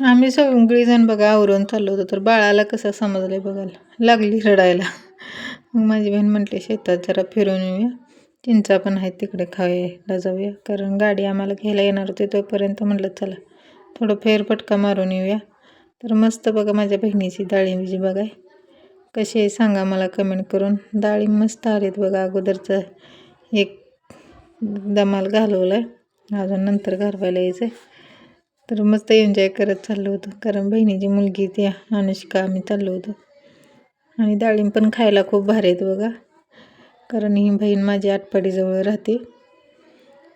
आम्ही सगळीजण बघा आवरून चाललो होतो, तर बाळाला कसं समजलंय बघायला लागली रडायला. मग माझी बहीण म्हटली शेतात जरा फिरून येऊया, चिंचा पण आहेत तिकडे खायला जाऊया, कारण गाडी आम्हाला घ्यायला येणार होती. तोपर्यंत म्हटलं चला थोडं फेरफटका मारून येऊया. तर मस्त बघा माझ्या बहिणीची डाळिंबीची बघाय कशी आहे सांगा मला कमेंट करून. डाळिंब मस्त आलेत बघा. अगोदरचं एक दमाल घालवला आहे, अजून नंतर घालवायला यायचं आहे. तर मस्त एन्जॉय करत चाललो होतो, कारण बहिणीची मुलगी ती अनुष्का आम्ही चाललो होतो. आणि डाळिंब पण खायला खूप भारी आहेत बघा, कारण ही बहीण माझी आटपाडीजवळ राहते.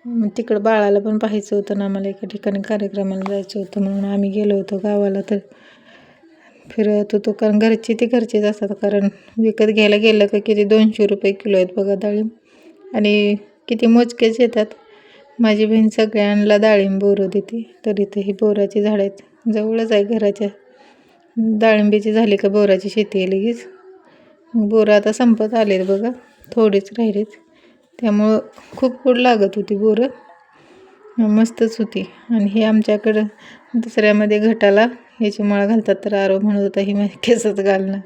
मग तिकडं बाळाला पण पाहायचं होतं ना, आम्हाला एका ठिकाणी कार्यक्रमाला जायचं होतं, म्हणून आम्ही गेलो होतो गावाला. तर फिरत होतो, कारण घरचेच असतात, कारण विकत घ्यायला गेलं का किती 200 रुपये किलो आहेत बघा डाळिंब, आणि किती मोजकेच येतात. माझी बहीण सगळ्यांना डाळिंब बोरं देते. तर इथे ही बोराची झाडं आहेत, जवळच आहे घराच्या. डाळिंबीची झाली का बोराची शेती आहे लगेच. बोरं आता संपत आलेत बघा, थोडीच राहिलेत, त्यामुळं खूप गोड लागत होती बोरं, मस्तच होती. आणि हे आमच्याकडं दुसऱ्यामध्ये घटाला ह्याची माळ घालतात, तर आरो म्हणत होता ही माझी केसच घालणं.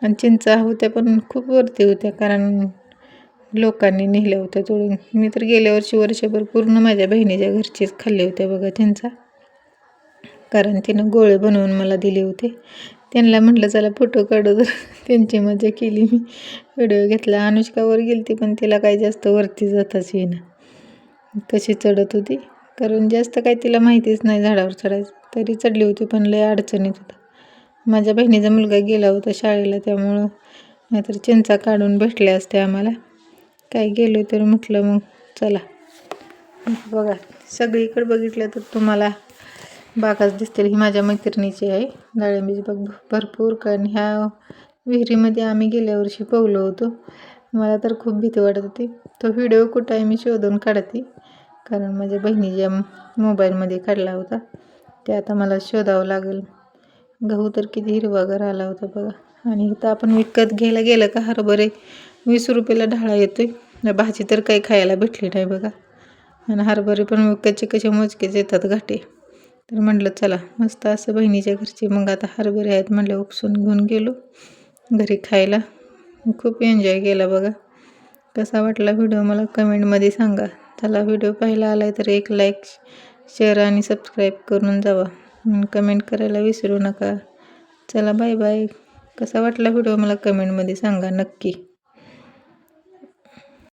आणि चिंचा होत्या पण खूप वरती होत्या, कारण लोकांनी नेल्या होत्या तोडून. मी तर गेल्या वर्षी वर्षभर पूर्ण माझ्या बहिणीच्या घरचीच खाल्ले होते बघा चिंचा, कारण तिनं गोळे बनवून मला दिले होते. त्यांना म्हटलं चला फोटो काढू, तर त्यांची मजा केली. मी व्हिडिओ घेतला. अनुष्कावर गेली ती, पण तिला काही जास्त वरती जाताच येईना, कशी चढत होती, कारण जास्त काही तिला माहितीच नाही झाडावर चढायचं, तरी चढली होती, पण लय अडचणीत होता. माझ्या बहिणीचा मुलगा गेला होता शाळेला, त्यामुळं नाहीतर चिंचा काढून भेटल्या असत्या आम्हाला. काय गेलो तर म्हटलं मग चला. बघा सगळीकडे बघितलं तर तुम्हाला बागाच दिसतील. ही माझ्या मैत्रिणीची आहे डाळिंबीची बाग भरपूर, कारण ह्या विहिरीमध्ये आम्ही गेल्या वर्षी पोहलो होतो. मला तर खूप भीती वाटत होती. तो व्हिडिओ कुठं आहे मी शोधून काढते, कारण माझ्या बहिणीच्या मोबाईलमध्ये काढला होता, ते आता मला शोधावं लागेल. गहू तर किती हिरवागार आला होता बघा. आणि इथं आपण विकत घ्यायला गेलं का हरभरे 20 रुपयाला ढाळा येतोय. भाजी तर काही खायला भेटली नाही बघा, आणि हरभरे पण विकतचे कसे मोजकेच येतात घाटे. तर म्हटलं चला मस्त असं बहिणीच्या घरची, मग आता हरभरे आहेत म्हटलं उपसून घेऊन गेलो घरी खायला. खूप एन्जॉय केला बघा. कसा वाटला व्हिडिओ मला कमेंटमध्ये सांगा. चला व्हिडिओ पाहायला आलाय तर एक लाईक, शेअर आणि सबस्क्राईब करून जावा. कमेंट करायला विसरू नका. चला बाय बाय. कसा वाटला व्हिडिओ मला कमेंटमध्ये सांगा नक्की.